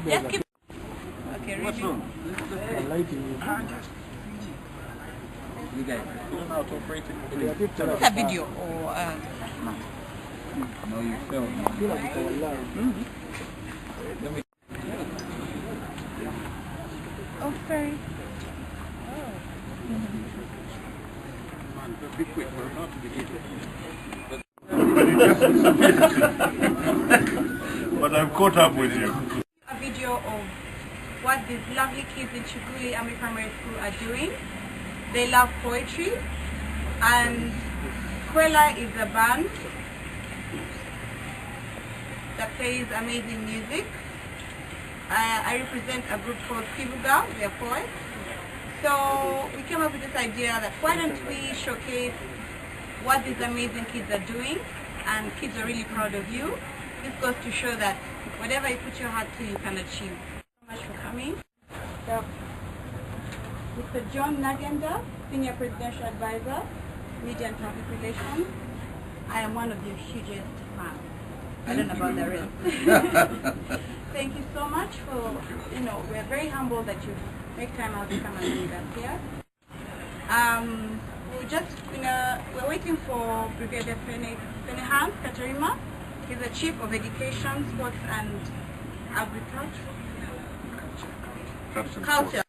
Yes, keep. Okay, ready. You guys don't know how to operate it. It's a video or No, you film. oh, sorry. Be quick, we're about to begin. But I've caught up with you. A video of what these lovely kids in Kiguli Army Primary School are doing. They love poetry, and Qwela is a band that plays amazing music. I represent a group called Kwivuga, they're poets. So we came up with this idea that why don't we showcase what these amazing kids are doing, and kids are really proud of you. This goes to show that whatever you put your heart to, you can achieve. Thank you so much for coming. So, Mr. John Nagenda, Senior Presidential Advisor, Media and Public Relations. I am one of your hugest fans. I don't know about the rest. Thank you so much for, we're very humble that you make time out to come and meet us here. We're waiting for Brigadier Fenehans Katarima. He's the Chief of Education, Sports and Agriculture. Culture.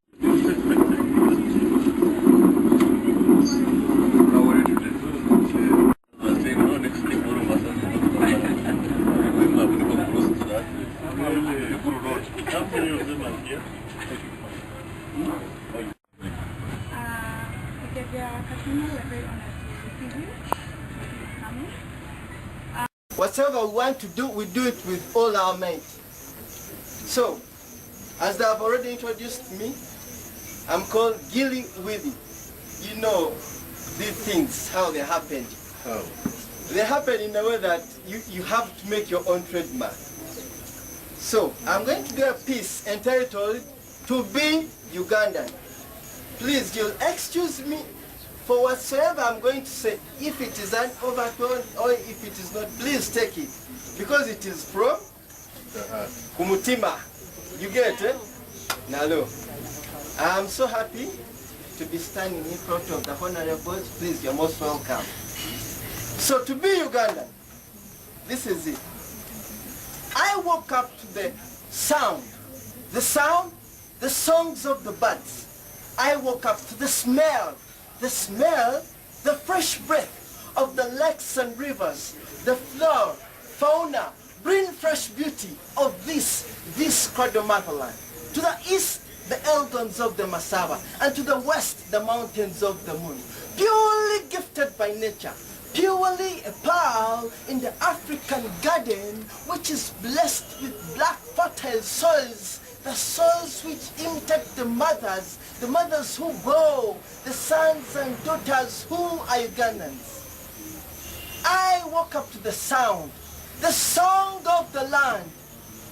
Whatever we want to do, we do it with all our might. So, as they have already introduced me, I'm called Kiguli Army. You know these things, how they happened. How? They happen in a way that you have to make your own trademark. So, I'm going to do a piece entitled, To Be Ugandan. Please, you'll excuse me for whatsoever I'm going to say. If it is an overtone or if it is not, please take it. Because it is from Kumutima. You get it? Nalo. I'm so happy to be standing in front of the honorables. Please, you're most welcome. So, to be Ugandan, this is it. I woke up to the sound, the songs of the birds. I woke up to the smell, the fresh breath of the lakes and rivers, the flora, fauna, bring fresh beauty of this cradle motherland. To the east, the Eldons of the Masaba, and to the west, the mountains of the moon. Purely gifted by nature, purely a pearl in the African garden, which is blessed with black fertile soils, the soils which imitate the mothers who grow, the sons and daughters who are Ugandans. I woke up to the sound, the song of the land.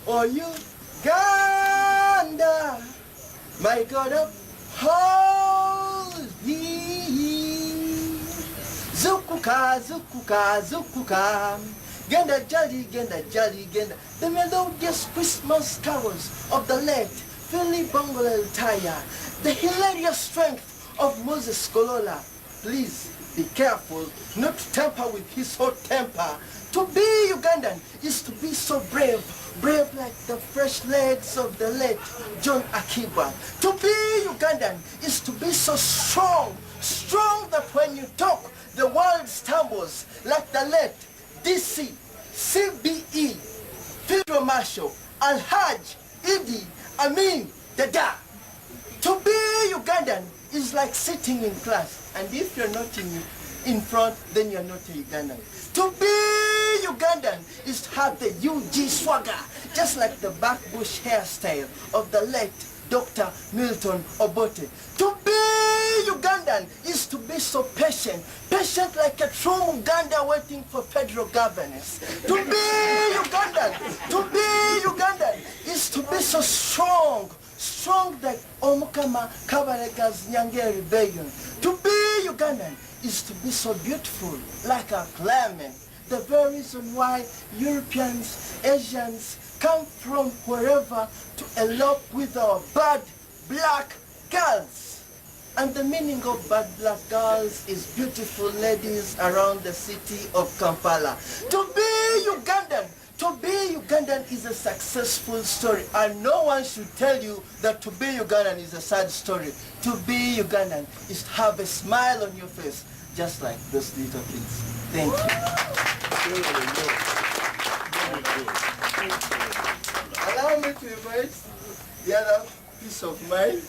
Oh, Uganda, my God of holy. Zukuka, zukuka, zukuka. Genda jolly, genda jolly, genda. The melodious Christmas carols of the late Philly Bongole Taya. The hilarious strength of Moses Kolola. Please be careful not to tamper with his hot temper. To be Ugandan is to be so brave, brave like the fresh legs of the late John Akiba. To be Ugandan is to be so strong, strong that when you talk, the world stumbles like the late DC, CBE, Field Marshal, Al-Hajj, Idi, Amin, Dada. To be Ugandan is like sitting in class, and if you're not in in front, then you're not a Ugandan. To be Ugandan is to have the UG swagger, just like the backbush hairstyle of the late Dr. Milton Obote. To be Ugandan is to be so patient, patient like a true Uganda waiting for federal governance. To be Ugandan is to be so strong, strong like Omukama Kabarega's Nyange rebellion. To be Ugandan is to be so beautiful like a climate. The very reason why Europeans, Asians come from wherever to elope with our bad black girls. And the meaning of bad black girls is beautiful ladies around the city of Kampala. To be Ugandan is a successful story, and no one should tell you that to be Ugandan is a sad story. To be Ugandan is to have a smile on your face, just like those little kids. Thank you. Allow me to invite the other piece of mine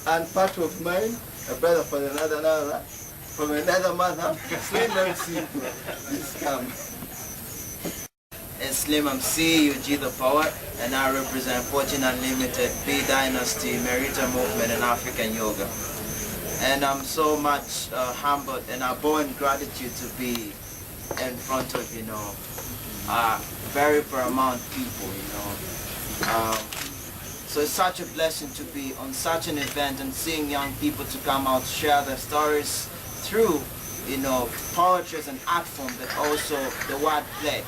and part of mine, a brother from another mother, Slim MC. Please come. And Slim MC, UG the Poet, and I represent Fortune Unlimited, B Dynasty, Merita Movement, and African Yoga. And I'm so much humbled and I bow in gratitude to be in front of, very paramount people, So it's such a blessing to be on such an event and seeing young people to come out, share their stories through, poetry as an art form, but also the word play,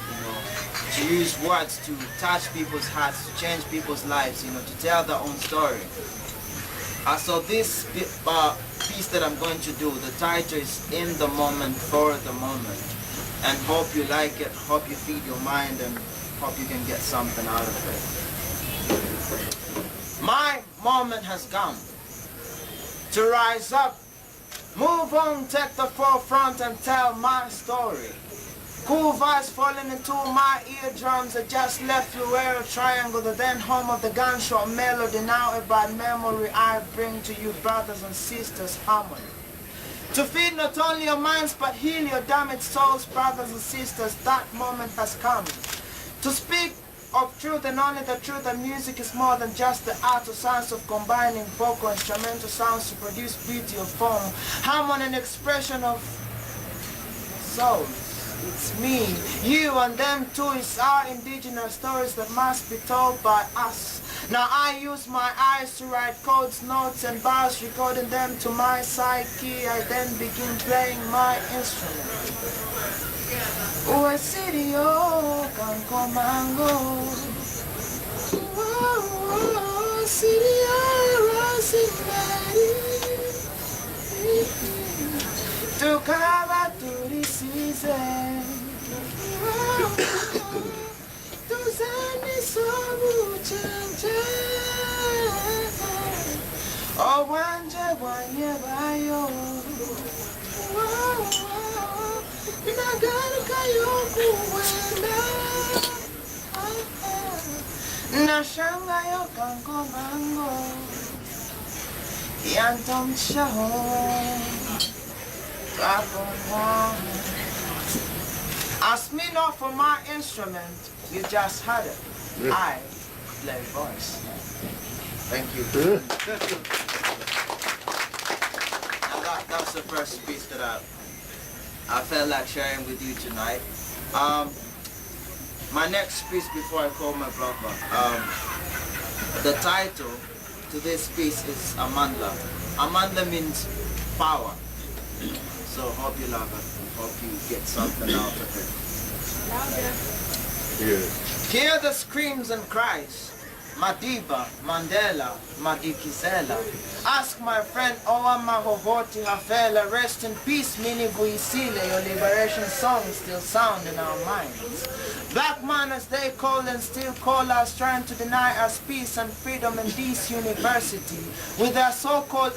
to use words to touch people's hearts, to change people's lives, to tell their own story. So this piece that I'm going to do, the title is In the Moment, For the Moment. And hope you like it, hope you feed your mind, and hope you can get something out of it. My moment has come to rise up, move on, take the forefront and tell my story. Cool vibes falling into my eardrums. I just left Qwela Triangle, the then home of the gunshot melody. Now a bad memory I bring to you, brothers and sisters, harmony. To feed not only your minds but heal your damaged souls, brothers and sisters, that moment has come. To speak of truth and only the truth, and music is more than just the art or science of combining vocal instrumental sounds to produce beauty of form, harmony and expression of souls. It's me, you and them too. It's our indigenous stories that must be told by us. Now I use my eyes to write codes, notes and bars, recording them to my psyche. I then begin playing my instrument. Uwe sirio kankomango, sirio rosimari, tukaba turisize, tuzani sobu chenche, owanje wanye bayo. Nashanga yo kankomango yantom shaho ask me not for my instrument, you just heard it. I play voice. Thank you. Now that's the first piece that I felt like sharing with you tonight. My next piece before I call my brother, the title to this piece is Amandla. Amandla means power. So hope you love it. Hope you get something out of it. Yeah. Hear the screams and cries. Madiba, Mandela, Madikizela. Ask my friend Owa Mahohoti Hafela, rest in peace, Mini Vuisile, your liberation song still sound in our minds. Black man as they call and still call us, trying to deny us peace and freedom in this university. With their so-called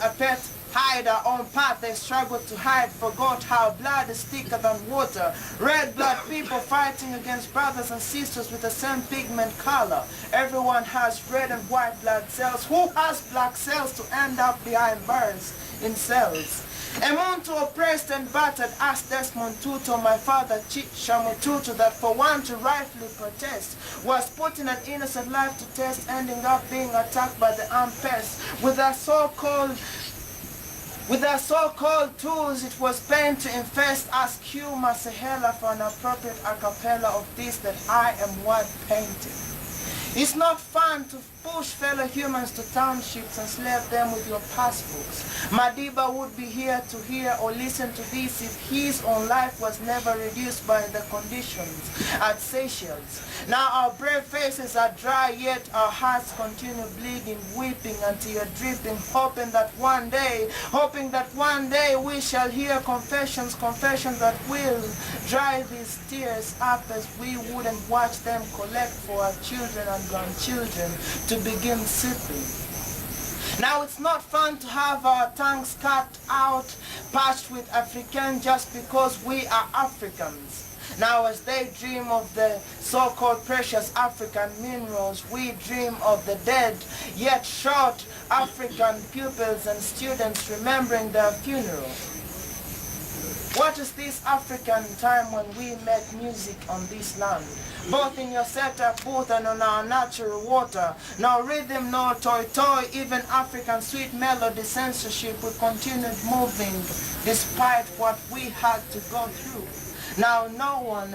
hide our own path they struggle to hide, forgot how blood is thicker than water. Red blood people fighting against brothers and sisters with the same pigment color. Everyone has red and white blood cells. Who has black cells to end up behind bars in cells? Emuntu oppressed and battered, asked Desmond Tutu, my father Shamututu, that for one to rightfully protest was putting an innocent life to test, ending up being attacked by the armed pests. With their so-called tools, it was pain to infest. Ask Q Masahela for an appropriate a cappella of this that I am word painting. It's not fun to push fellow humans to townships and slave them with your passbooks. Madiba would be here to hear or listen to this if his own life was never reduced by the conditions at Seychelles. Now our brave faces are dry, yet our hearts continue bleeding, weeping until you're dripping, hoping that one day we shall hear confessions that will dry these tears up as we wouldn't watch them collect for our children and grandchildren to begin sipping. Now it's not fun to have our tongues cut out, patched with African just because we are Africans. Now as they dream of the so-called precious African minerals, we dream of the dead, yet short African pupils and students remembering their funeral. What is this African time when we make music on this land? Both in your setup booth and on our natural water. No rhythm, no toy, even African sweet melody censorship, we continued moving despite what we had to go through. Now no one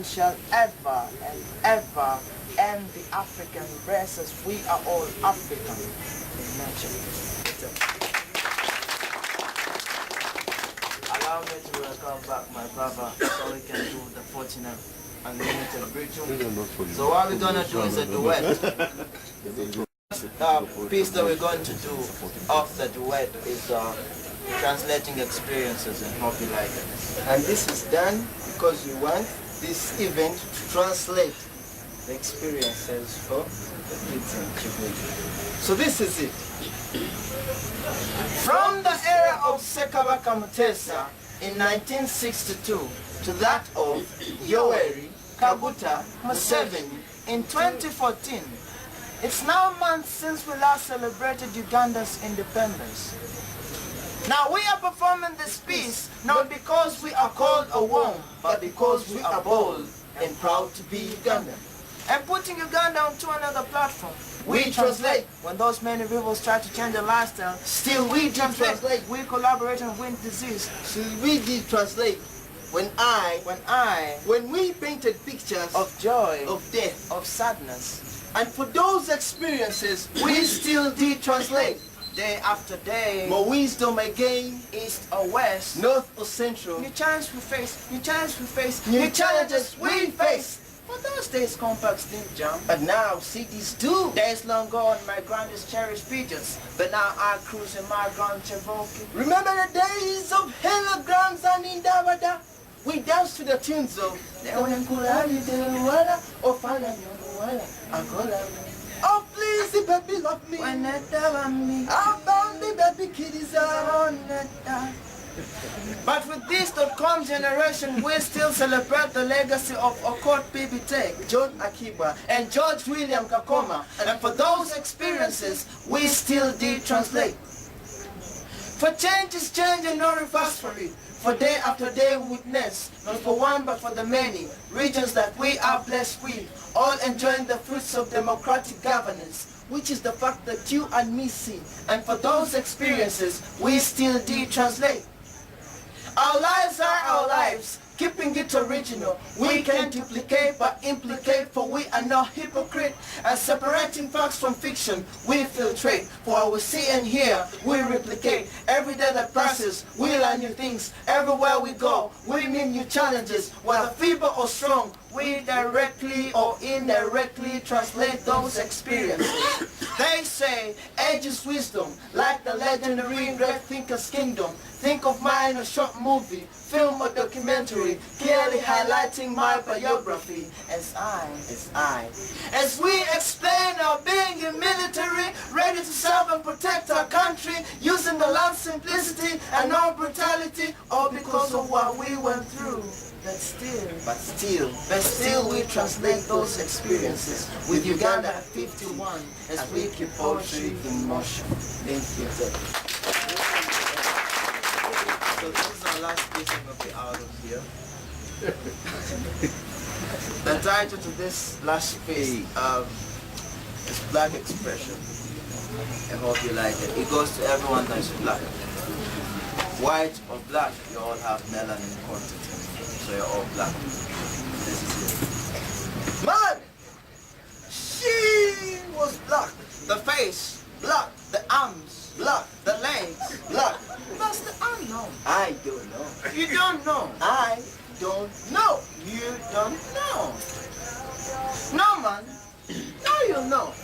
shall ever end the African race, as we are all African in nature. Allow me to welcome back my brother so we can do the 14th unlimited bridge. So what we're gonna do is a duet. The piece that we're going to do of the duet is translating experiences, and hope you like it. And this is done because we want this event to translate the experiences for the kids in Kiguli. So this is it. From the era of Sekabaka Mutesa in 1962 to that of Yoweri Kaguta Museveni in 2014, it's now months since we last celebrated Uganda's independence. Now we are performing this piece not because we are called a worm, but because we are bold and proud to be Ugandan. And putting Uganda onto another platform. We translate. When those many rebels try to change their lifestyle, still we translate. We collaborate and win disease. Still we did translate. When we painted pictures of joy, of death, of sadness. And for those experiences, we still did translate. Day after day, more wisdom again, east or west, north or central. New challenges we face, new challenges we face, new challenges we face. But those days compacts didn't jump. But now cities do. Days long gone, my grandest cherished pigeons. But now I cruise in my grand Cherokee. Remember the days of holograms and Indabada? We danced to the tunes of Oh please, baby, love me. How about the baby kiddies on that? But with this .com generation, we still celebrate the legacy of Okot Pibitek, John Akiba, and George William Kakoma. And for those experiences, we still did translate. For change is change and no reverse for it. For day after day we witness, not for one but for the many, regions that we are blessed with, all enjoying the fruits of democratic governance, which is the fact that you and me see. And for those experiences, we still did translate. Our lives are our lives, keeping it original. We can duplicate but implicate, for we are no hypocrite. And separating facts from fiction, we filtrate. For what we see and hear, we replicate. Every day that passes, we learn new things. Everywhere we go, we meet new challenges. Whether feeble or strong, we directly or indirectly translate those experiences. They say age is wisdom, like the legendary great thinker's kingdom. Think of mine, a short movie, film or documentary, clearly highlighting my biography. As we explain our being in military, ready to serve and protect our country, you losing the love, simplicity, and no brutality, all because of what we went through. But still we translate those experiences with Uganda at 51 as we keep poetry in motion. Thank you. So this is our last piece and we'll be out of here. The title to this last piece is Black Expression. I hope you like it. It goes to everyone that's black. White or black, you all have melanin content. So you're all black. This is it. Man! She was black. The face, black. The arms, black. The legs, black. That's the unknown. I don't know. You don't know. I don't know. You don't know. No, man. Now you know.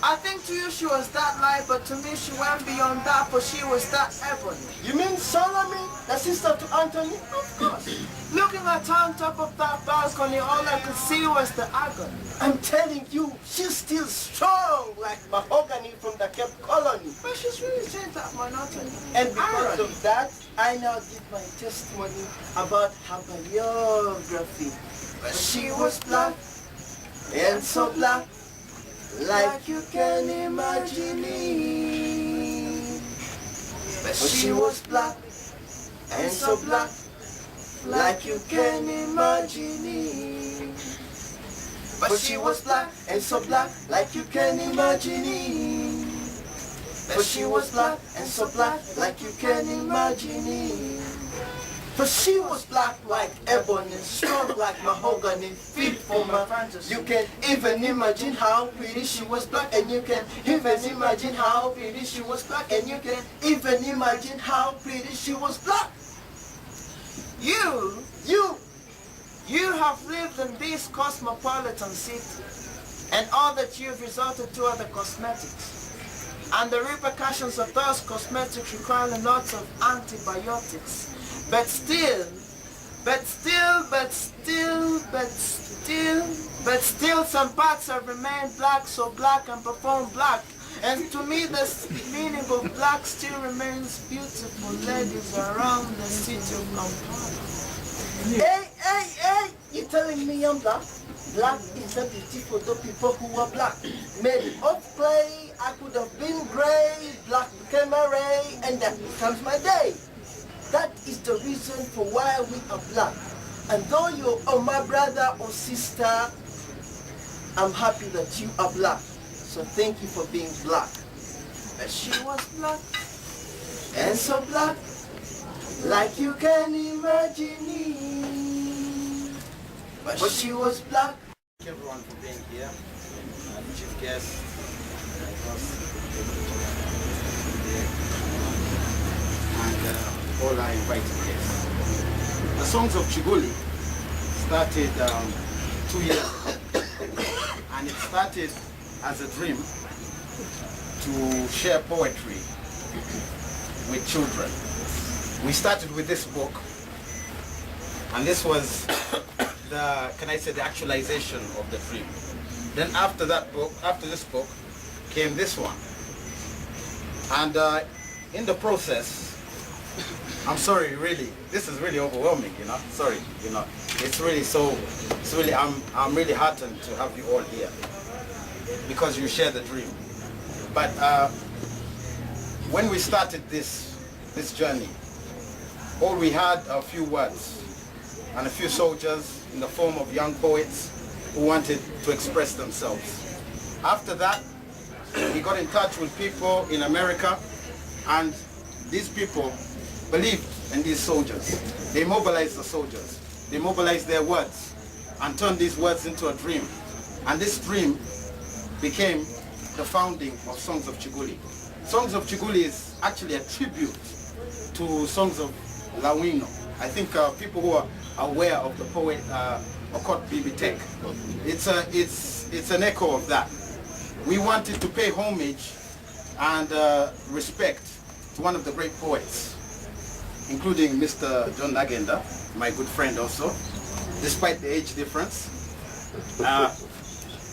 I think to you she was that light, but to me she went beyond that, for she was that ebony. You mean Solomon, the sister to Anthony? Of course. Looking at her on top of that balcony, all I could see was the agony. I'm telling you, she's still strong like mahogany from the Cape Colony. But she's really changed that monotony. And because of that, I now give my testimony about her biography. But she was black, and so black, like you can imagine it. But she was black, and so black, like you can imagine it. But she was black, and so black, like you can imagine it. But she was black, and so black, like you can imagine it. But she was black like ebony, strong like mahogany, fit for my fantasy. You can even imagine how pretty she was black, and you can even imagine how pretty she was black, and you can even imagine how pretty she was black. You have lived in this cosmopolitan city, and all that you've resorted to are the cosmetics. And the repercussions of those cosmetics require lots of antibiotics. But still, some parts have remained black, so black and perform black. And to me, the meaning of black still remains beautiful ladies around the city of Kampala. Hey, you telling me I'm black? Black is the beauty for the people who are black. Made of clay, I could have been gray, black became a ray, and that becomes my day. That is the reason for why we are black. And though you are my brother or sister, I'm happy that you are black. So thank you for being black. But she was black, and so black, like you can imagine it. But she was black. Thank everyone for being here. Chief guest, and all our invited guests. The Songs of Kiguli started 2 years ago, and it started as a dream to share poetry with children. We started with this book, and this was the actualization of the dream. Then after this book, came this one. And in the process, I'm sorry, really, this is really overwhelming, sorry, I'm really heartened to have you all here because you share the dream. But when we started this journey, all we had are a few words and a few soldiers in the form of young poets who wanted to express themselves. After that, we got in touch with people in America, and these people believed in these soldiers. They mobilized the soldiers. They mobilized their words and turned these words into a dream. And this dream became the founding of Songs of Kiguli. Songs of Kiguli is actually a tribute to Songs of Lawino. I think people who are aware of the poet Okot Bibitek, it's an echo of that. We wanted to pay homage and respect to one of the great poets, including Mr. John Nagenda, my good friend also, despite the age difference.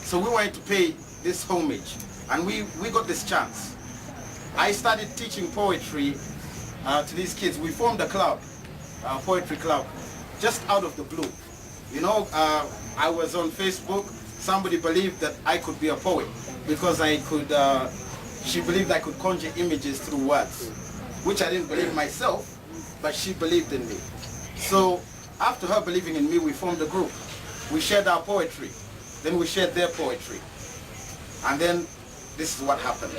So we wanted to pay this homage, and we got this chance. I started teaching poetry to these kids. We formed a club, a poetry club, just out of the blue. You know, I was on Facebook. Somebody believed that I could be a poet because I could, she believed I could conjure images through words, which I didn't believe myself, but she believed in me. So after her believing in me, we formed a group. We shared our poetry. Then we shared their poetry. And then this is what happened.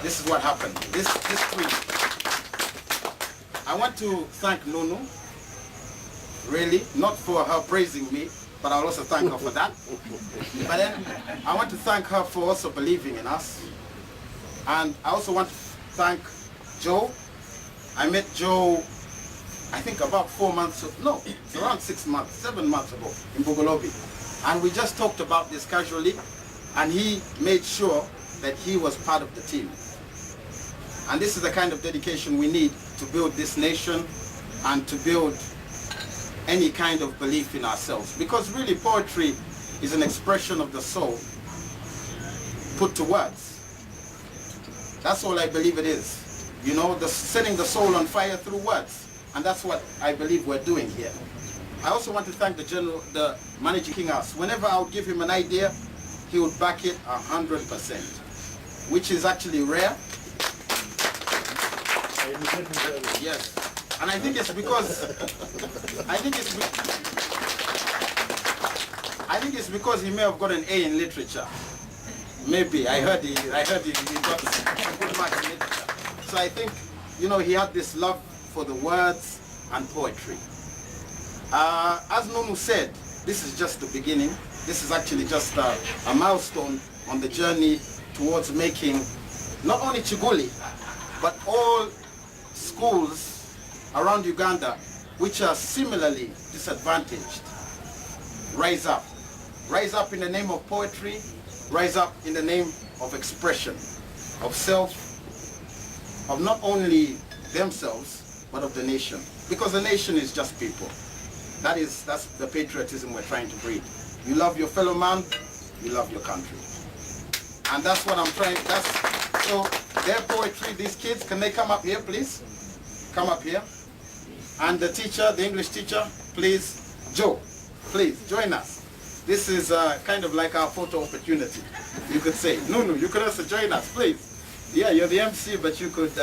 This is what happened. This tweet. I want to thank Nunu, really, not for her praising me, but I'll also thank her for that. But then I want to thank her for also believing in us. And I also want to thank Joe. I met Joe, I think about 4 months, no, it's around 7 months ago in Bugolobi. And we just talked about this casually, and he made sure that he was part of the team. And this is the kind of dedication we need to build this nation and to build any kind of belief in ourselves. Because really poetry is an expression of the soul put to words. That's all I believe it is. You know, setting the soul on fire through words. And that's what I believe we're doing here. I also want to thank the managing king house. Whenever I would give him an idea, he would back it 100%, which is actually rare. Yes, and I think it's because he may have got an A in literature. Maybe I heard he got a good mark in literature. So I think, you know, he had this love for the words and poetry. As Nunu said, this is just the beginning. This is actually just a milestone on the journey towards making not only Kiguli, but all schools around Uganda which are similarly disadvantaged rise up. Rise up in the name of poetry, rise up in the name of expression, of self, of not only themselves, but of the nation. Because the nation is just people. That's the patriotism we're trying to breed. You love your fellow man, you love your country. And that's what I'm trying, so their poetry, these kids, can they come up here, please? Come up here. And the teacher, the English teacher, please, Joe, please, join us. This is kind of like our photo opportunity, you could say. Nunu, you could also join us, please. Yeah, you're the MC, but you could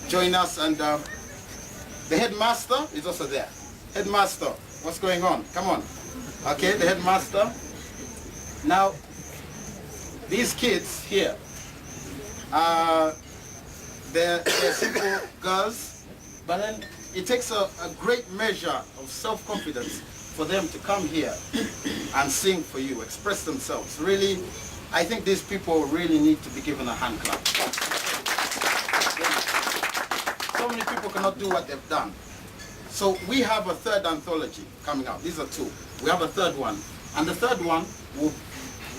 join us. And the headmaster is also there. Headmaster, what's going on? Come on. Okay, the headmaster. Now, these kids here, they're simple girls, but then it takes a great measure of self-confidence for them to come here and sing for you, express themselves. Really, I think these people really need to be given a hand clap. So many people cannot do what they've done. So we have a third anthology coming out. These are two. We have a third one. And the third one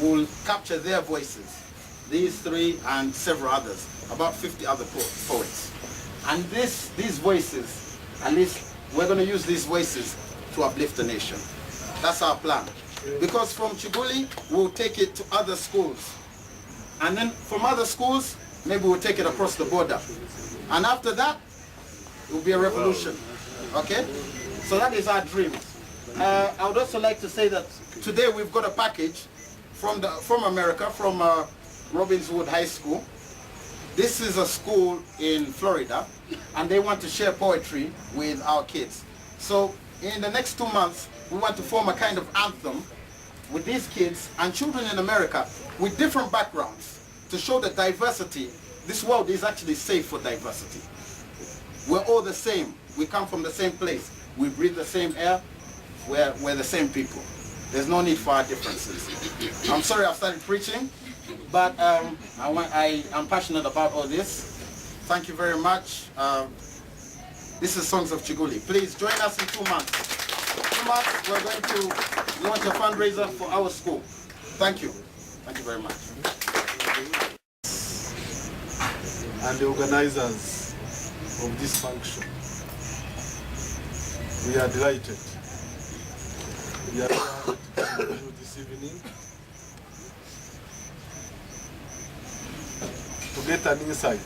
will capture their voices. These three and several others, about 50 other poets. And these voices, at least we're going to use these voices to uplift the nation. That's our plan. Because from Kiguli, we'll take it to other schools. And then from other schools, maybe we'll take it across the border. And after that, it will be a revolution. Okay? So that is our dream. I would also like to say that today we've got a package from America, from Robinswood High School. This is a school in Florida, and they want to share poetry with our kids. So in the next 2 months, we want to form a kind of anthem with these kids and children in America with different backgrounds to show that diversity, this world is actually safe for diversity. We're all the same. We come from the same place. We breathe the same air. We're the same people. There's no need for our differences. I'm sorry I've started preaching, but I'm passionate about all this. Thank you very much. This is Songs of Kiguli. Please join us in 2 months. 2 months, we're going to launch a fundraiser for our school. Thank you. Thank you very much. And the organizers of this function, we are delighted. We are here to come you this evening to get an insight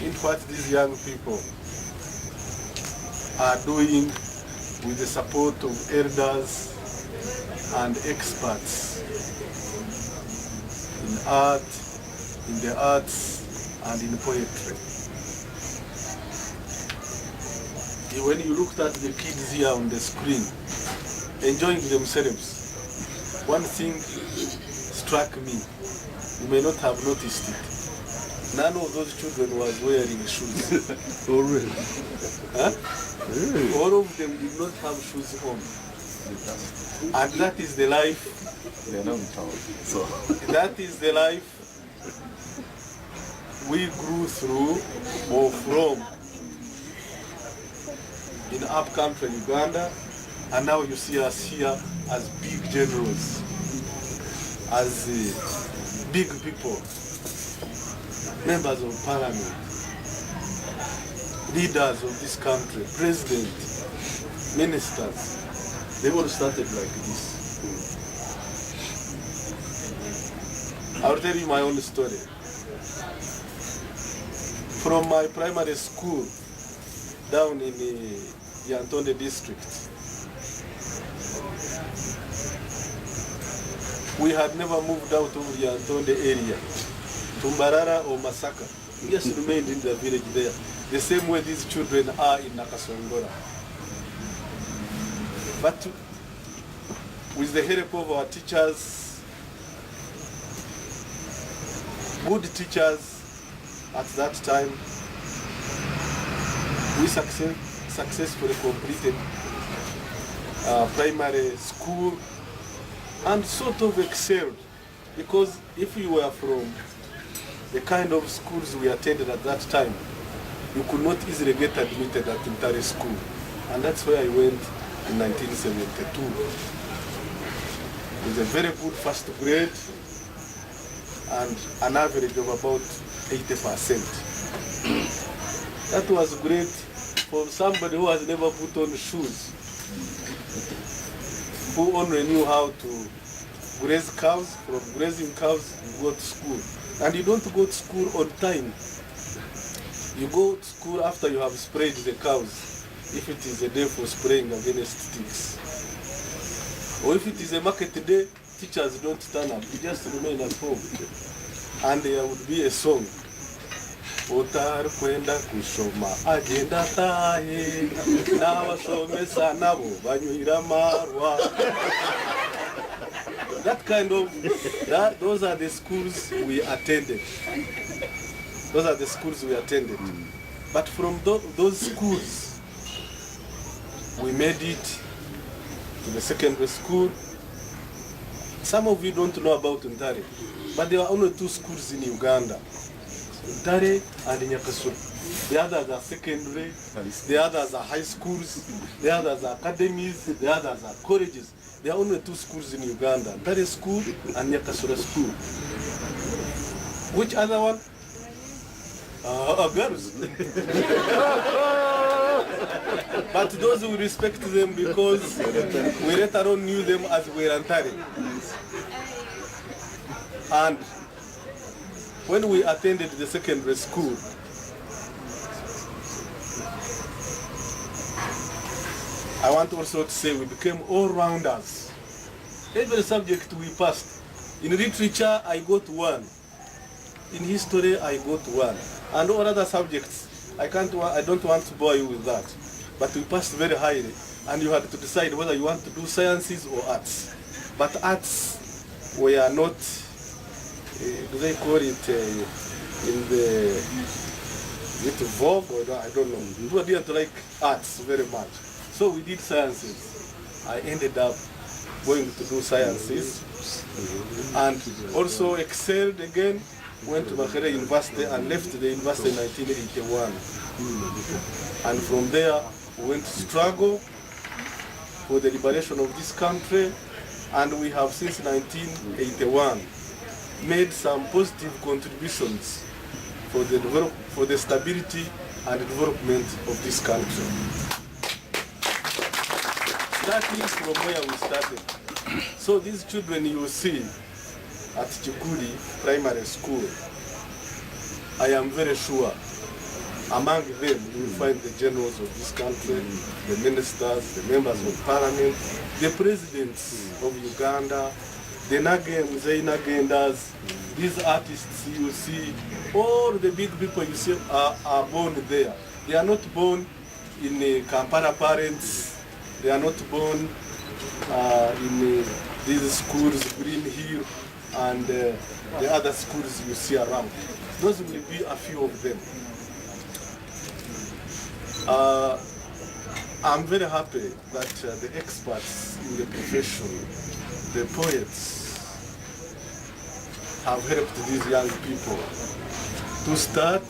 into what these young people are doing with the support of elders and experts in art, in the arts, and in poetry. When you looked at the kids here on the screen, enjoying themselves, one thing struck me. You may not have noticed it. None of those children was wearing shoes. Oh, really? Huh? Really? All of them did not have shoes on. And that is the life. They are not in town. So. That is the life we grew through or from in upcountry Uganda, and now you see us here as big generals, as big people, members of parliament, leaders of this country, president, ministers. They all started like this. I'll tell you my own story. From my primary school down in the Yantonde district, we had never moved out of the Yantonde area to Mbarara or Masaka. We just remained in the village there, the same way these children are in Nakasongola. But with the help of our teachers, good teachers at that time, we successfully completed primary school and sort of excelled, because if you were from the kind of schools we attended at that time, you could not easily get admitted at Intare school, and that's where I went in 1972 with a very good first grade and an average of about 80%. That was great for somebody who has never put on shoes, who only knew how to graze cows. From grazing cows, you go to school. And you don't go to school on time. You go to school after you have sprayed the cows, if it is a day for spraying against ticks. Or if it is a market day, teachers don't turn up, you just remain at home. And there would be a song. Otar kwenda kushoma agenda tahe n'abasomesa nabo banyuira marwa. That kind of, those are the schools we attended. Those are the schools we attended. But from those schools, we made it to the secondary school. Some of you don't know about Ntare, but there are only two schools in Uganda. Ntare and Nakasongola. The others are secondary, the others are high schools, the others are academies, the others are colleges. There are only two schools in Uganda, Ntare school and Nakasongola school. Which other one? Girls. But those who respect them because we later on knew them as Ntare. And when we attended the secondary school, I want also to say we became all-rounders. Every subject we passed. In literature, I got 1. In history, I got 1. And all other subjects, I don't want to bore you with that. But we passed very highly, and you had to decide whether you want to do sciences or arts. But arts were not, do they call it in the, is it vogue or I don't know. People didn't like arts very much. So we did sciences. I ended up going to do sciences and also excelled again, went to Makerere University and left the university in 1981. And from there, we went to struggle for the liberation of this country, and we have since 1981 made some positive contributions for the stability and development of this country. Starting from where we started. So these children you see at Kiguli Primary School, I am very sure among them you will find the generals of this country, the ministers, the members of parliament, the presidents of Uganda, the Nagendas, these artists you see, all the big people you see are born there. They are not born in Kampala parents, they are not born in these schools, Green Hill, and the other schools you see around. Those will be a few of them. I'm very happy that the experts in the profession, the poets, have helped these young people to start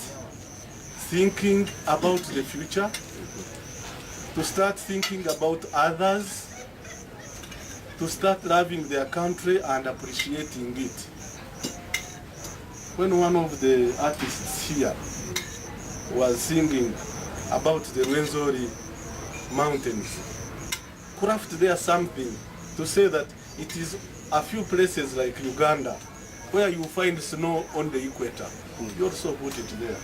thinking about the future, to start thinking about others, to start loving their country and appreciating it. When one of the artists here was singing about the Rwenzori mountains, craft there something to say that it is a few places like Uganda where you find snow on the equator. You also put it there.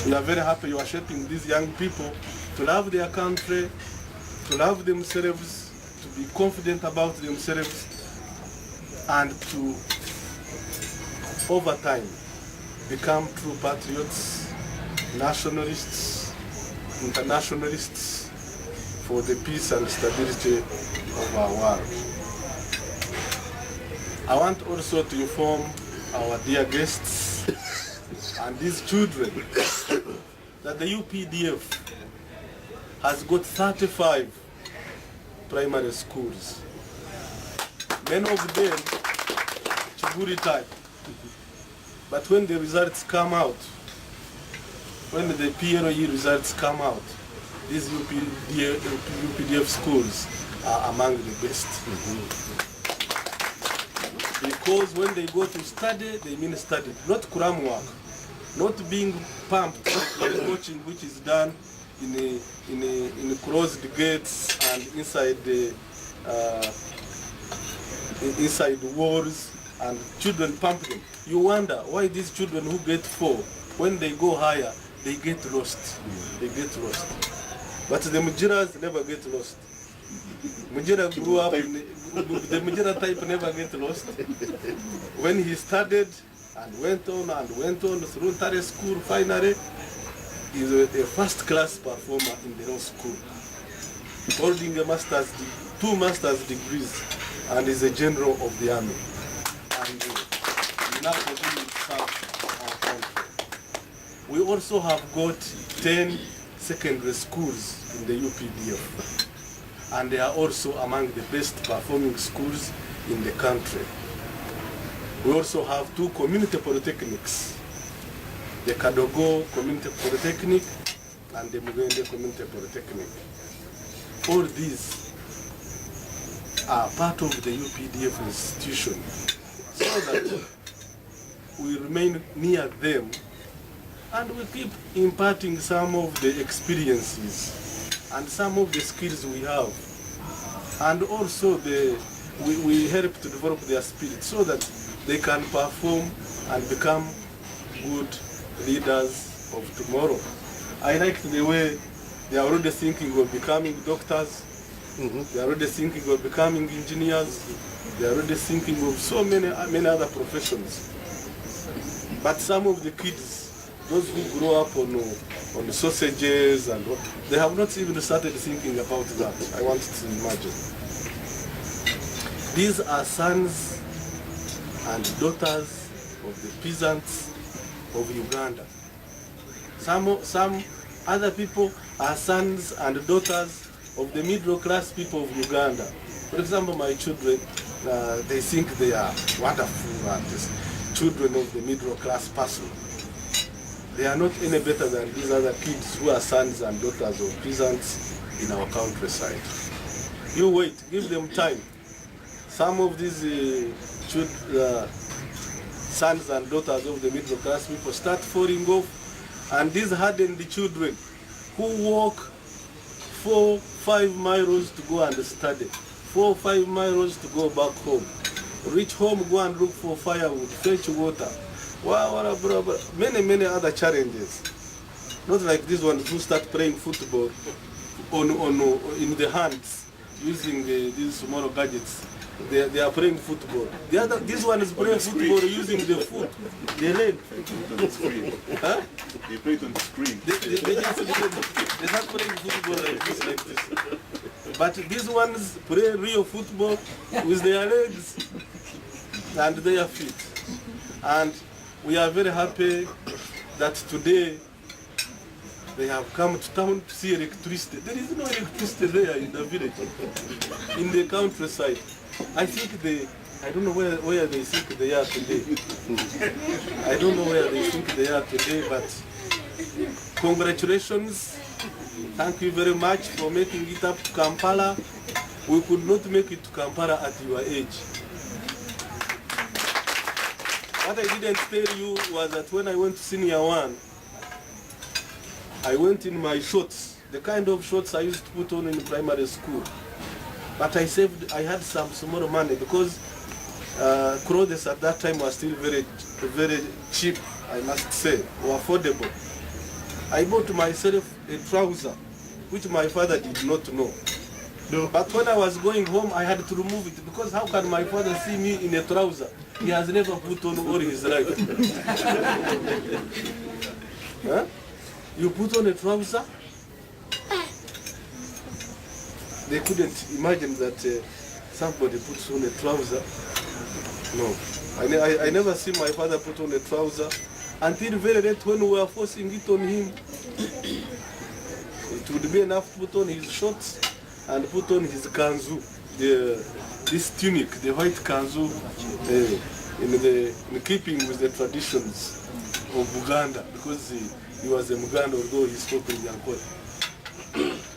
We are very happy you are shaping these young people to love their country, to love themselves, to be confident about themselves, and to, over time, become true patriots, nationalists, internationalists for the peace and stability of our world. I want also to inform our dear guests and these children that the UPDF has got 35 primary schools. Many of them Kiguli type. But when the results come out, when the PLE results come out, these UPDF schools are among the best. Because when they go to study, they mean study, not cram work, not being pumped like coaching, which is done in closed gates and inside the inside walls, and children pump them. You wonder why these children who get 4, when they go higher, they get lost. They get lost. But the Mujiras never get lost. Mujira grew up in the Mujira type never get lost. When he studied and went on through entire school, finally, he is a first-class performer in the whole school, holding a two master's degrees, and is a general of the army. And now continuing to serve our country. We also have got 10 secondary schools in the UPDF, and they are also among the best performing schools in the country. We also have 2 community polytechnics, the Kadogo Community Polytechnic and the Mugende Community Polytechnic. All these are part of the UPDF institution, so that we remain near them and we keep imparting some of the experiences and some of the skills we have. And also we help to develop their spirit so that they can perform and become good leaders of tomorrow. I like the way they are already thinking of becoming doctors, they are already thinking of becoming engineers, they are already thinking of so many other professions. But some of the kids, those who grow up on the sausages and what, they have not even started thinking about that. I want to imagine. These are sons and daughters of the peasants of Uganda. Some other people are sons and daughters of the middle class people of Uganda. For example, my children, they think they are wonderful artists, children of the middle class person. They are not any better than these other kids who are sons and daughters of peasants in our countryside. You wait, give them time. Some of these sons and daughters of the middle class people start falling off, and these hardened children who walk 4-5 miles to go and study, 4-5 miles to go back home, reach home, go and look for firewood, fetch water, many other challenges. Not like these ones who start playing football in the hands using these small gadgets. They are playing football. This one is playing football using the foot, the leg. Huh? They play it on the screen. They start playing football like this. But these ones play real football with their legs and their feet. And we are very happy that today they have come to town to see electricity. There is no electricity there in the village, in the countryside. I think I don't know where they think they are today. I don't know where they think they are today, but congratulations. Thank you very much for making it up to Kampala. We could not make it to Kampala at your age. What I didn't tell you was that when I went to senior one, I went in my shorts, the kind of shorts I used to put on in primary school. But I had some small money because clothes at that time were still very, very cheap, I must say, or affordable. I bought myself a trouser, which my father did not know. No. But when I was going home, I had to remove it because how can my father see me in a trouser? He has never put on all his life. Huh? You put on a trouser? They couldn't imagine that somebody puts on a trouser. No. I never see my father put on a trouser until very late when we were forcing it on him. It would be enough to put on his shorts and put on his kanzu, this tunic, the white kanzu, in keeping with the traditions of Uganda, because he was a Muganda, although he spoke in Yankole.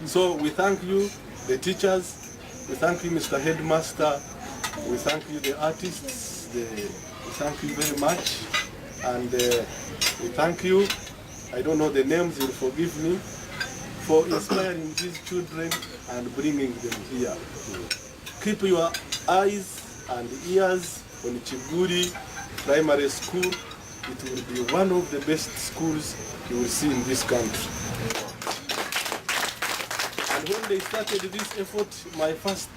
So we thank you, the teachers, we thank you, Mr. Headmaster, we thank you, the artists, we thank you very much, and we thank you, I don't know the names, you'll forgive me, for inspiring these children and bringing them here. Keep your eyes and ears on Kiguli Primary School. It will be one of the best schools you will see in this country. And when they started this effort, my first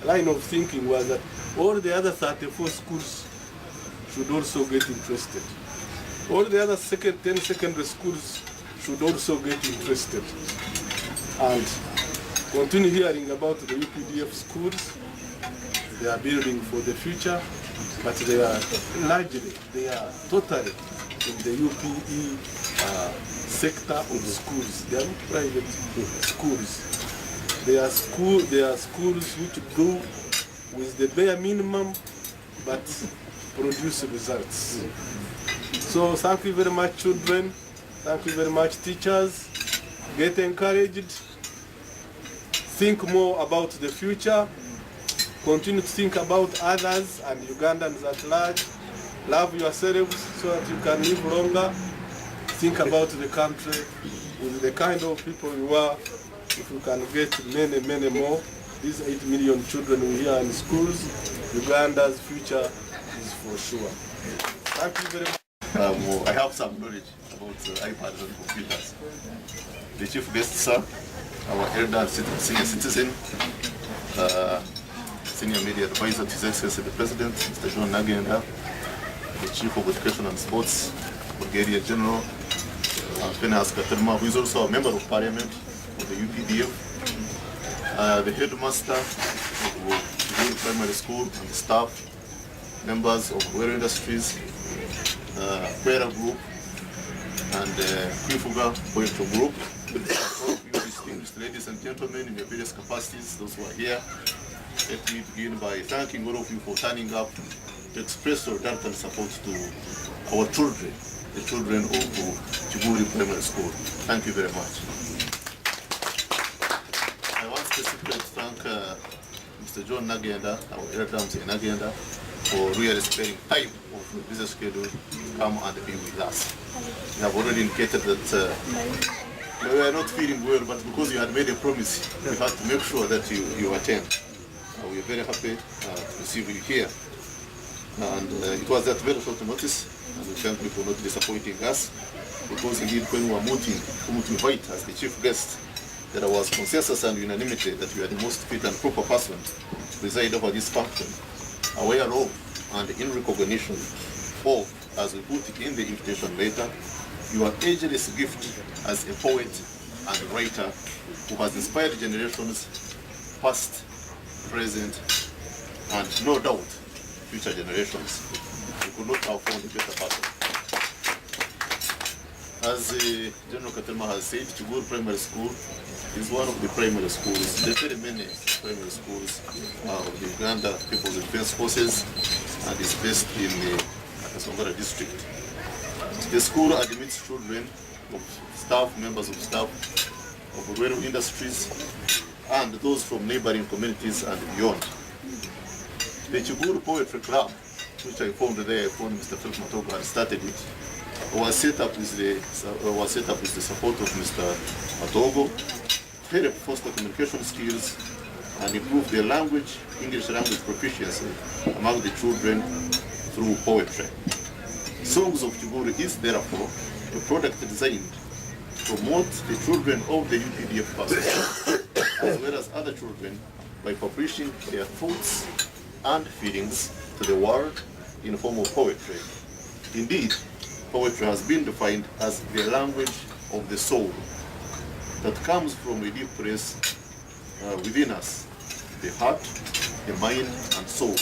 line of thinking was that all the other 34 schools should also get interested. All the other 10 secondary schools should also get interested and continue hearing about the UPDF schools. They are building for the future, but they are totally in the UPE sector of schools. They are not private schools. They are schools which do with the bare minimum, but produce results. So thank you very much, children. Thank you very much, teachers. Get encouraged. Think more about the future. Continue to think about others and Ugandans at large. Love yourselves so that you can live longer. Think about the country with the kind of people you are. If you can get many, many more, these 8 million children we are in schools, Uganda's future is for sure. Thank you very much. I have some knowledge about iPads and computers. The chief guest, sir, our elder senior citizen, senior media advisor to His Excellency the President, Mr. John Nagenda, the Chief of Education and Sports, Brigadier General Penhas Katerma, who is also a member of Parliament of the UPDF, the headmaster of Kiguli Primary School and the staff, members of Qwela Industries, Qwela Group, and Kwivuga Poetry Group. All of you distinguished ladies and gentlemen in your various capacities, those who are here, let me begin by thanking all of you for turning up to express solidarity and support to our children, the children of Kiguli Primary School. Thank you very much. I want specifically to thank Mr. John Nagenda, our elder Nagenda, for really sparing time of the busy schedule to come and be with us. We have already indicated that we are not feeling well, but because you had made a promise, we had to make sure that you attend. We are very happy to receive you here. And it was at very short notice, and we thank you for not disappointing us, because indeed when we were meeting whom to invite as the chief guest, there was consensus and unanimity that you are the most fit and proper person to preside over this function, aware of and in recognition of, as we put it in the invitation letter, your ageless gift as a poet and writer who has inspired generations past, present, and no doubt future generations. We could not have found a better person. As General Katerma has said, Kiguli Primary School is one of the primary schools. There are very many primary schools of the Uganda People's Defense Forces, and is based in the Nakasongola district. The school admits children of staff, members of staff of railway industries, and those from neighboring communities and beyond. The Kiguli Poetry Club, which I found there, I found Mr. Philip Matogo had started it, was set up with the support of Mr. Matogo to help foster communication skills and improve their English language proficiency among the children through poetry. Songs of Kiguli is therefore a product designed to promote the children of the UPDF personnel as well as other children by publishing their thoughts and feelings to the world in the form of poetry. Indeed, poetry has been defined as the language of the soul that comes from a deep place within us, the heart, the mind, and soul,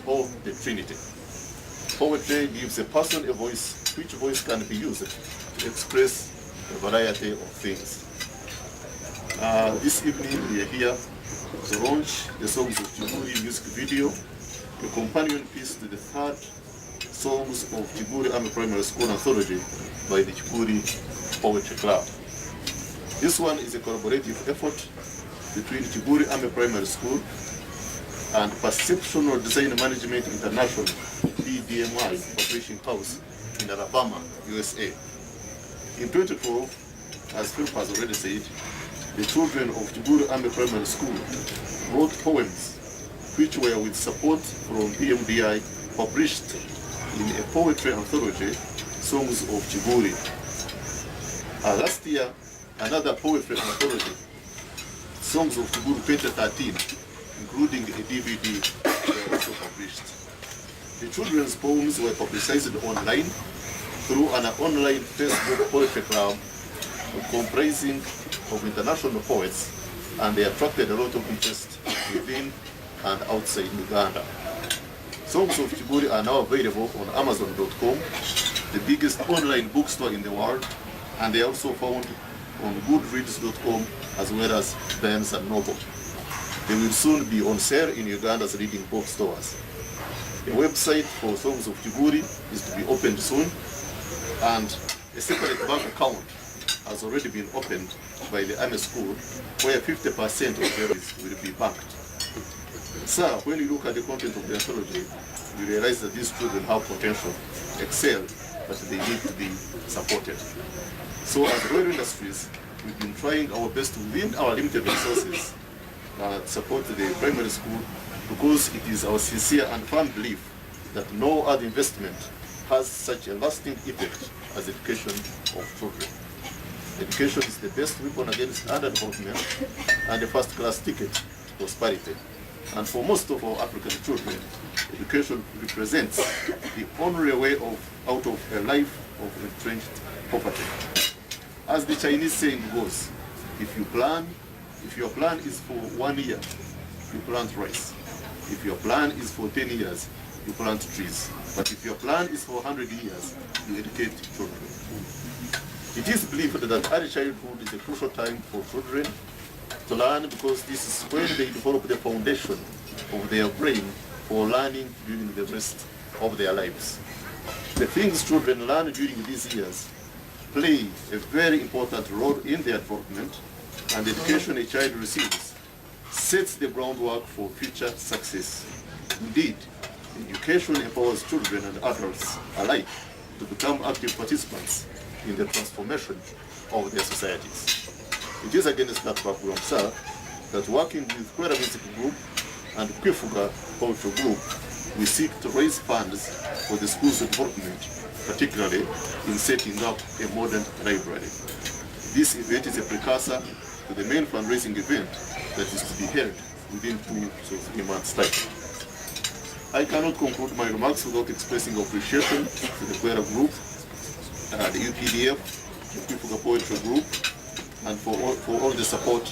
or the Trinity. Poetry gives a person a voice, which voice can be used to express a variety of things. This evening we are here to launch the Songs of Kiguli music video, a companion piece to the third Songs of Kiguli Army Primary School anthology by the Kiguli Poetry Club. This one is a collaborative effort between Kiguli Army Primary School and Perceptual Design Management International, PDMI, Publishing House in Alabama, USA. In 2012, as Philip has already said, the children of Kiguli Army Primary School wrote poems which were with support from PMDI published in a poetry anthology, Songs of Kiguli. Last year, another poetry anthology, Songs of Kiguli 2013, including a DVD, were also published. The children's poems were publicized online through an online Facebook poetry club comprising of international poets, and they attracted a lot of interest within and outside Uganda. Songs of Kiguli are now available on Amazon.com, the biggest online bookstore in the world, and they are also found on Goodreads.com as well as Barnes & Noble. They will soon be on sale in Uganda's leading bookstores. A website for Songs of Kiguli is to be opened soon, and a separate bank account has already been opened by the Army School, where 50% of the will be banked. Sir, when you look at the content of the anthology, you realize that these children have potential, excel, but they need to be supported. So as Royal Industries, we've been trying our best within our limited resources to support the primary school, because it is our sincere and firm belief that no other investment has such a lasting effect as education of children. Education is the best weapon against underdevelopment and a first-class ticket to prosperity. And for most of our African children, education represents the only way out of a life of entrenched poverty. As the Chinese saying goes, if your plan is for 1 year, you plant rice. If your plan is for 10 years, you plant trees. But if your plan is for 100 years, you educate children. It is believed that early childhood is a crucial time for children to learn, because this is when they develop the foundation of their brain for learning during the rest of their lives. The things children learn during these years play a very important role in their development, and the education a child receives sets the groundwork for future success. Indeed, education empowers children and adults alike to become active participants in the transformation of their societies. It is against that background, sir, that working with Qwela Music Group and Kwivuga Cultural Group, we seek to raise funds for the school's development, particularly in setting up a modern library. This event is a precursor to the main fundraising event that is to be held within 2 to 3 months' time. I cannot conclude my remarks without expressing appreciation to the Qwela group, the UPDF, the Kwivuga Poetry Group, and for all the support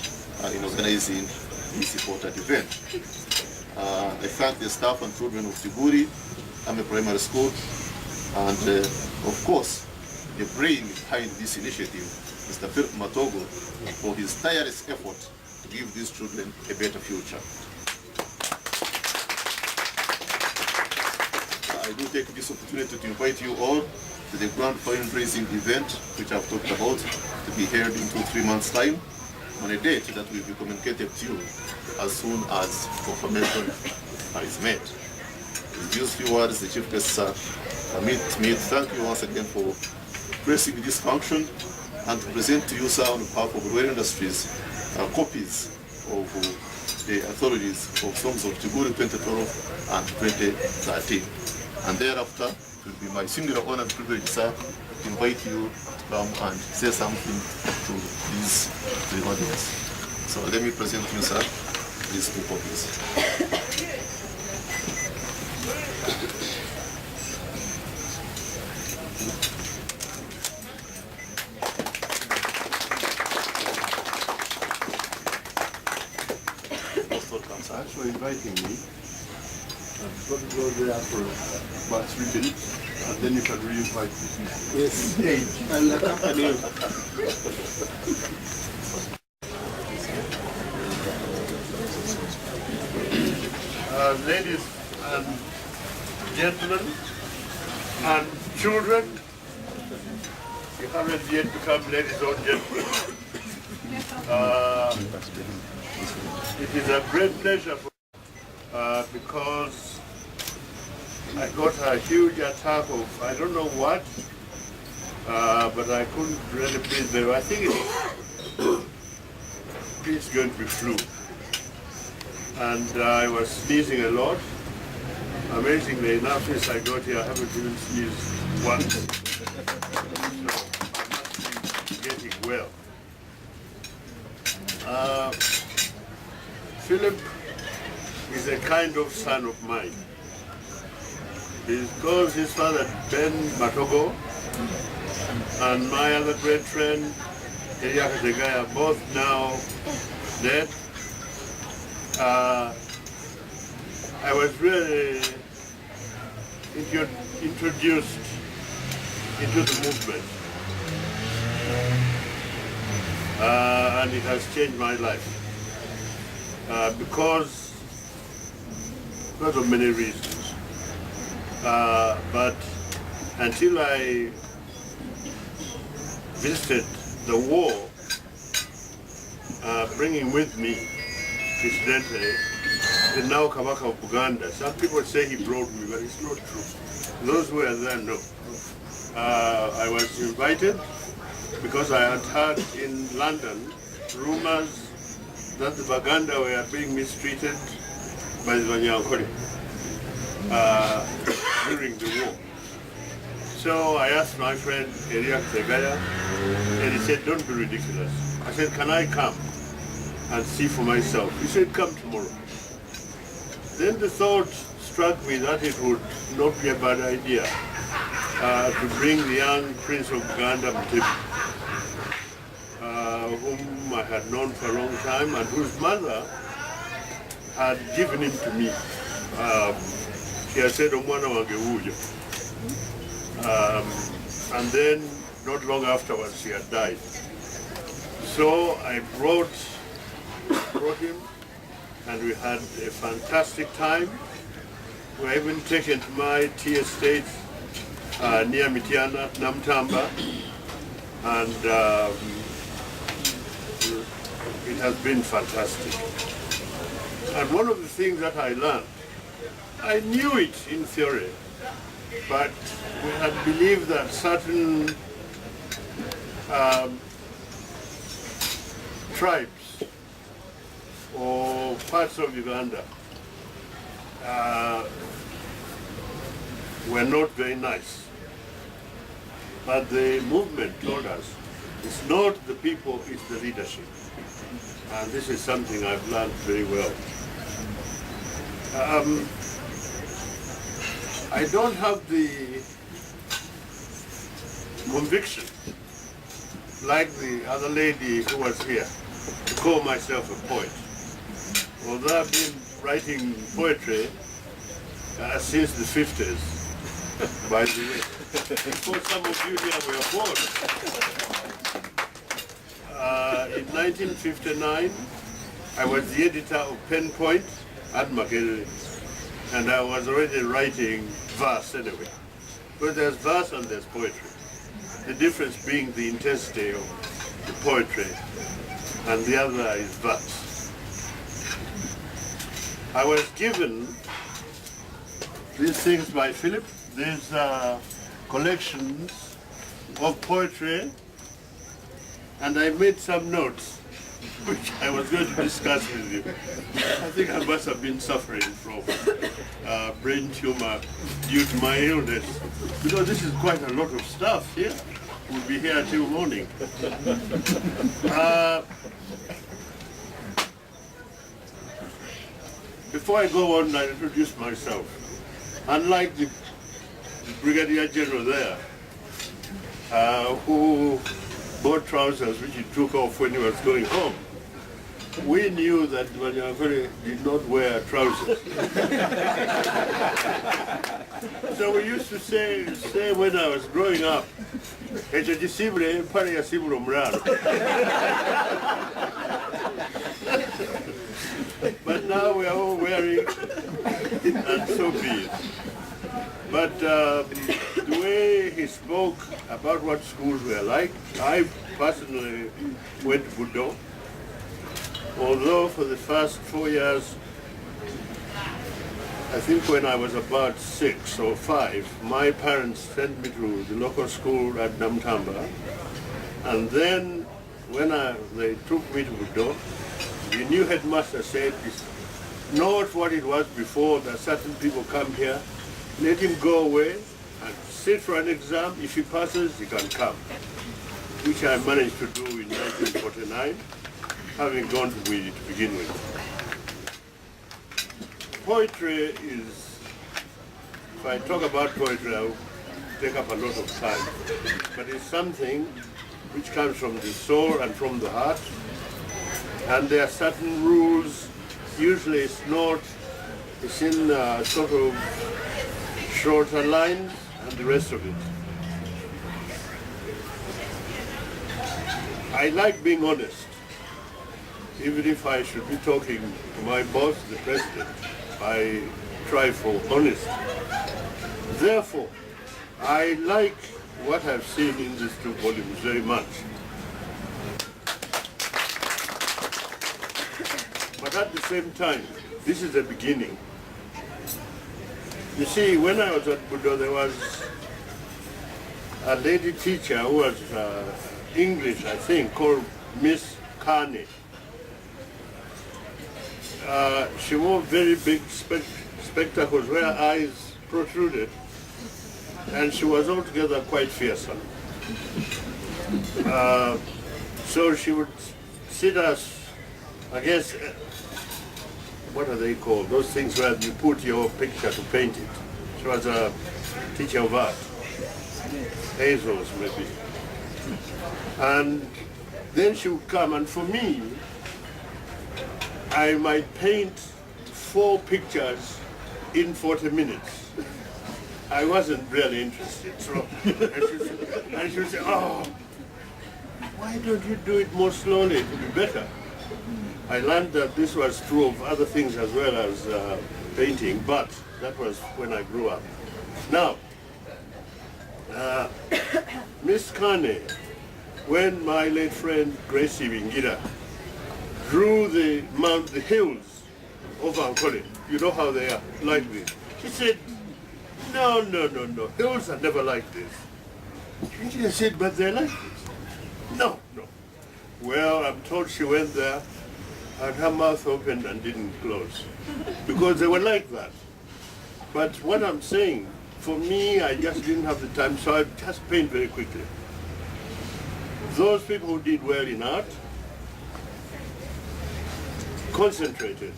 in organizing this important event. I thank the staff and children of Kiguli Army Primary School, and of course, the brain behind this initiative, Mr. Philip Matogo, for his tireless effort to give these children a better future. I do take this opportunity to invite you all to the grand fundraising event, which I've talked about, to be held in 2 to 3 months' time, on a date that will be communicated to you as soon as confirmation is made. With these few words, the Chief Guest, sir, permit me to thank you once again for gracing this function and to present to you, sir, on behalf of Qwela Industries, copies of the anthologies of Songs of Kiguli 2012 and 2013. And thereafter, it will be my singular honor and privilege, sir, to invite you to come and say something to the audience. So let me present to you, sir, these 2 copies. Thanks for inviting me. I'm going to go there for about 3 minutes, and then you can re-invite me. Yes, I'll accompany you. Ladies and gentlemen and children, you haven't yet become ladies or gentlemen. It is a great pleasure for because I got a huge attack of I don't know what, but I couldn't really breathe there. I think it's going to be flu. And I was sneezing a lot. Amazingly enough, since I got here, I haven't even sneezed once. So I must be getting well. Philip is a kind of son of mine. Because his father, Ben Matogo, and my other great friend, Eliaka Tegay, are both now dead. I was really introduced into the movement, and it has changed my life because of many reasons. But until I visited the war, bringing with me incidentally, the now Kabaka of Uganda. Some people say he brought me, but it's not true. Those who were there know. I was invited because I had heard in London rumors that the Baganda were being mistreated by the Banyankole during the war. So I asked my friend Eliaka Tegaya, and he said, "Don't be ridiculous." I said, "Can I come and see for myself?" He said, "Come tomorrow." Then the thought struck me that it would not be a bad idea to bring the young Prince of Uganda, whom I had known for a long time and whose mother had given him to me. She had said, "Omwana wange wuyo." And then, not long afterwards, she had died. So I brought him, and we had a fantastic time. We were even taken to my tea estate near Mitiana, Namtamba, and it has been fantastic. And one of the things that I learned, I knew it in theory, but we had believed that certain tribes or parts of Uganda were not very nice. But the movement told us, it's not the people, it's the leadership. And this is something I've learned very well. I don't have the conviction, like the other lady who was here, to call myself a poet. Although I've been writing poetry since the 50s, by the way. Before some of you here were born. In 1959, I was the editor of Pen Point at Makerere, and I was already writing verse anyway. But there's verse and there's poetry. The difference being the intensity of the poetry, and the other is verse. I was given these things by Philip. These collections of poetry, and I made some notes which I was going to discuss with you. I think I must have been suffering from brain tumor due to my illness, because this is quite a lot of stuff here. We'll be here till morning. Before I go on, I introduce myself. Unlike the Brigadier General there, who bought trousers which he took off when he was going home, we knew that Wanyamagori did not wear trousers. So we used to say when I was growing up, but now we are all wearing it, and so be it. But the way he spoke about what schools were like, I personally went to Budo. Although for the first 4 years, I think when I was about 6 or 5, my parents sent me to the local school at Namtamba. And then when they took me to Budo, the new headmaster said, it's not what it was before, that certain people come here, let him go away and sit for an exam. If he passes, he can come, which I managed to do in 1949, having gone to Wili to begin with. Poetry is, if I talk about poetry, I'll take up a lot of time, but it's something which comes from the soul and from the heart, and there are certain rules. Usually it's in sort of shorter lines and the rest of it. I like being honest. Even if I should be talking to my boss, the president, I try for honesty. Therefore, I like what I've seen in these 2 volumes very much. But at the same time, this is the beginning. You see, when I was at Budo, there was a lady teacher who was English, I think, called Miss Carney. She wore very big spectacles where her eyes protruded, and she was altogether quite fearsome. So she would sit us against, what are they called? Those things where you put your picture to paint it. She was a teacher of art, Hazel's maybe. And then she would come, and for me, I might paint 4 pictures in 40 minutes. I wasn't really interested. So, and she would say, oh, why don't you do it more slowly? It would be better. I learned that this was true of other things as well as painting, but that was when I grew up. Now, Miss Carney, when my late friend Gracie Wingira drew the hills of Ankole, you know how they are, like this. She said, no, hills are never like this. She said, but they're like this. No. Well, I'm told she went there and her mouth opened and didn't close, because they were like that. But what I'm saying, for me, I just didn't have the time, so I just paint very quickly. Those people who did well in art concentrated.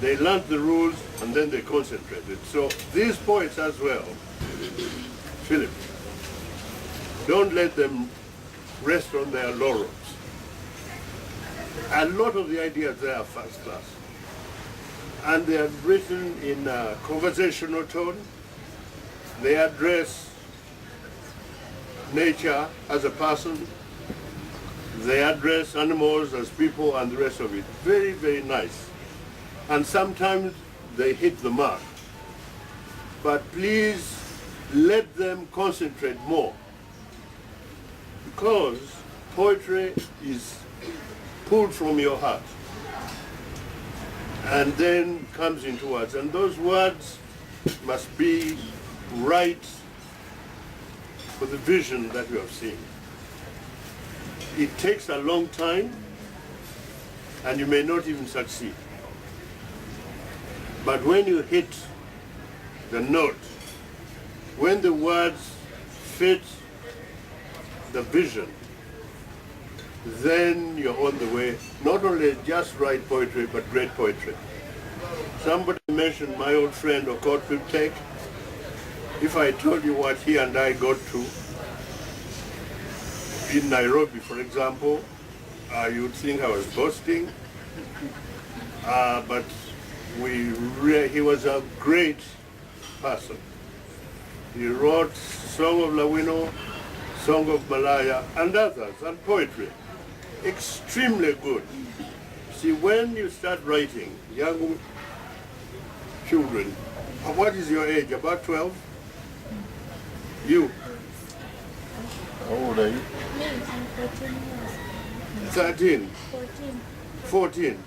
They learned the rules and then they concentrated. So these poets as well, Philip, don't let them rest on their laurels. A lot of the ideas there are first class. And they are written in a conversational tone. They address nature as a person. They address animals as people and the rest of it. Very, very nice. And sometimes they hit the mark. But please let them concentrate more. Because poetry is pulled from your heart and then comes into words. And those words must be right for the vision that you have seen. It takes a long time and you may not even succeed. But when you hit the note, when the words fit the vision, then you're on the way, not only just write poetry, but great poetry. Somebody mentioned my old friend Okot Piptek. If I told you what he and I got to in Nairobi, for example, you would think I was boasting. But he was a great person. He wrote Song of Lawino, Song of Malaya, and others, and poetry. Extremely good. See, when you start writing, young children, what is your age? About 12? You? How old are you? Me, I'm 14 years. 13? 14. 14.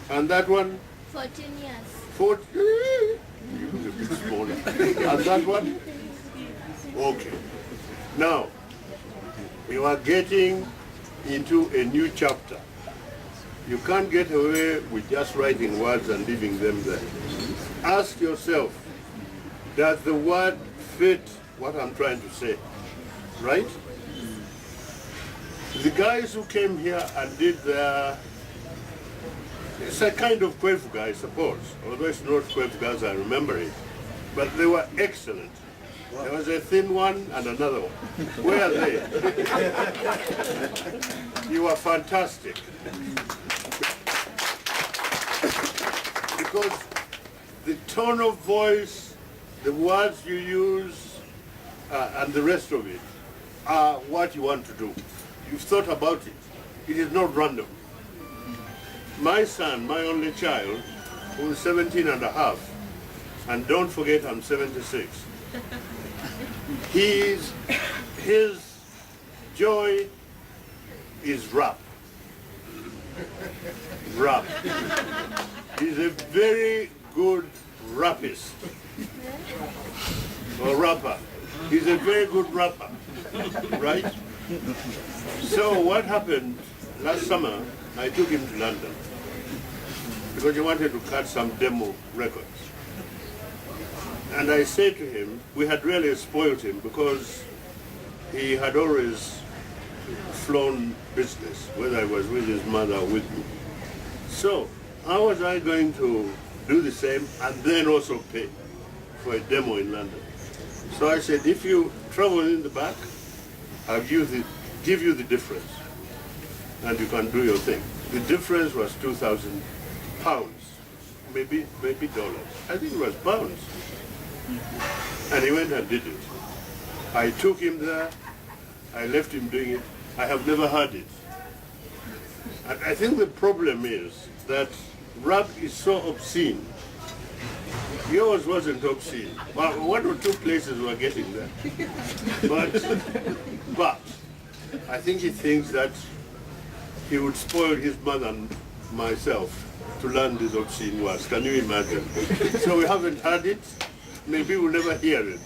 And that one? 14 years. 14? You was a bit smaller. And that one? Okay. Now, you are getting into a new chapter. You can't get away with just writing words and leaving them there. Ask yourself, does the word fit what I'm trying to say? Right? The guys who came here and did their, it's a kind of Kwivuga, I suppose, although it's not Kwivuga as I remember it, but they were excellent. There was a thin one and another one. Where are they? You were fantastic. Because the tone of voice, the words you use, and the rest of it are what you want to do. You've thought about it. It is not random. My son, my only child, who is 17 and a half, and don't forget I'm 76, his joy is rap. Rap. He's a very good rappist. Or rapper. He's a very good rapper. Right? So what happened last summer, I took him to London because he wanted to cut some demo records. And I said to him, we had really spoiled him because he had always flown business, whether I was with his mother or with me. So how was I going to do the same and then also pay for a demo in London? So I said, if you travel in the back, I'll give you the difference and you can do your thing. The difference was £2,000, maybe dollars. I think it was pounds. And he went and did it. I took him there, I left him doing it. I have never heard it. And I think the problem is that rap is so obscene. Yours wasn't obscene. Well, one or two places were getting there. But I think he thinks that he would spoil his mother and myself to learn these obscene words. Can you imagine? So we haven't heard it. Maybe we'll never hear it.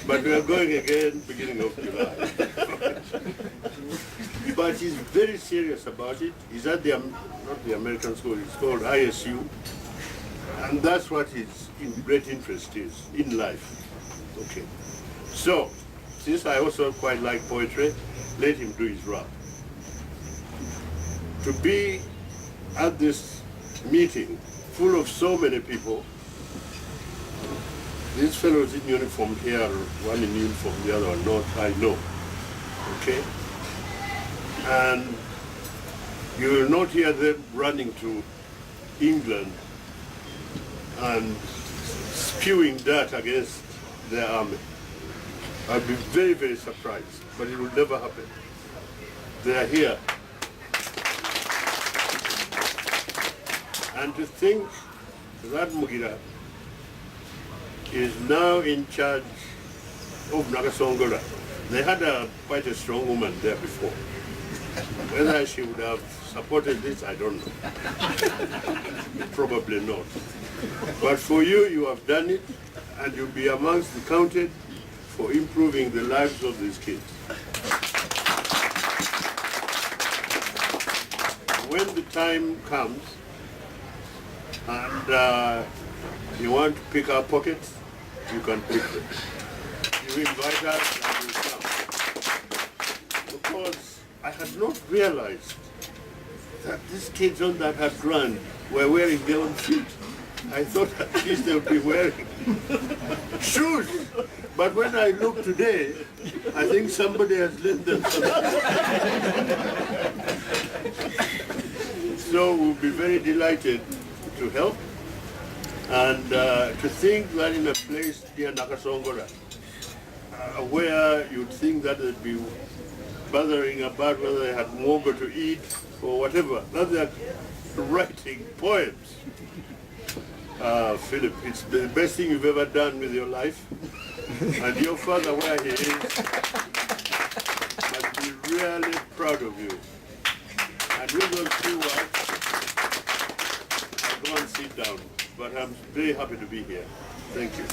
But we are going again beginning of July. But he's very serious about it. He's at the, not the American school, it's called ISU. And that's what his great interest is in life. Okay. So, since I also quite like poetry, let him do his rap. To be at this meeting full of so many people, these fellows in uniform here, one in uniform, the other one not, I know. Okay? And you will not hear them running to England and spewing dirt against their army. I'd be very, very surprised, but it will never happen. They are here. And to think that Mugira is now in charge of Nakasongola. They had quite a strong woman there before. Whether she would have supported this, I don't know. Probably not. But for you, you have done it, and you'll be amongst the counted for improving the lives of these kids. When the time comes, and you want to pick our pockets, you can pick them. You invite us and we come. Because I had not realized that these kids on that had run were wearing their own feet. I thought at least they would be wearing shoes. But when I look today, I think somebody has lent them something. So we'll be very delighted to help. And to think that in a place near Nakasongola, where you'd think that they'd be bothering about whether they had mogo to eat or whatever, that they're writing poems. Philip, it's the best thing you've ever done with your life. And your father, where he is, must be really proud of you. And with those few words, I'll go and sit down. But I'm very happy to be here. Thank you.